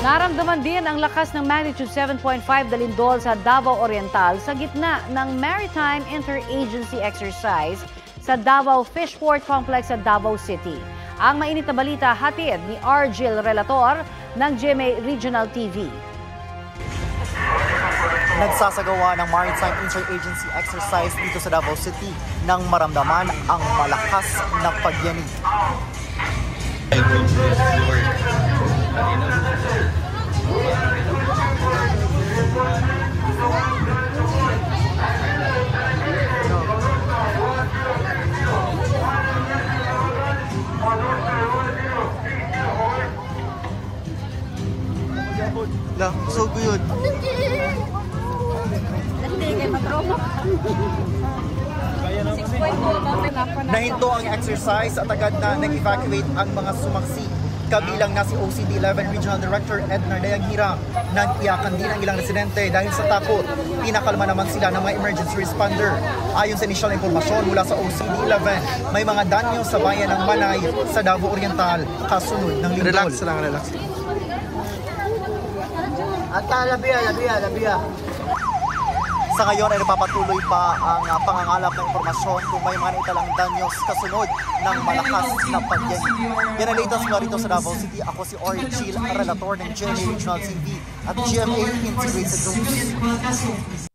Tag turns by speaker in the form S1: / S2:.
S1: Naramdaman din ang lakas ng magnitude 7.5 dalindol sa Davao Oriental sa gitna ng Maritime Interagency Exercise sa Davao Fishport Complex sa Davao City. Ang mainit na balita hatid ni Argel Relator ng GMA Regional TV.
S2: Nagsasagawa ng Maritime Interagency Exercise dito sa Davao City nang maramdaman ang malakas na pagyanig. Lang, so good. Nahinto ang exercise at agad na nag-evacuate ang mga sumaksi. Kabilang na si OCD-11 Regional Director Edna Dayanghira. Nag-iyakan din ang ilang residente dahil sa takot. Pinakalma naman sila ng mga emergency responder. Ayon sa initial informasyon mula sa OCD-11, may mga danyo sa bayan ng Manay sa Davao Oriental kasunod ng lindol.
S3: Relax lang, relax.
S2: At labiya. Sa ngayon ay napapatuloy pa ang pangangalap ng impormasyon kung may mga naitalang danyos kasunod ng malakas na pagyanig. Yan ang latest mula rito sa Davao City. Ako si Argel Relator ng GMA Regional TV at GMA Integrated News.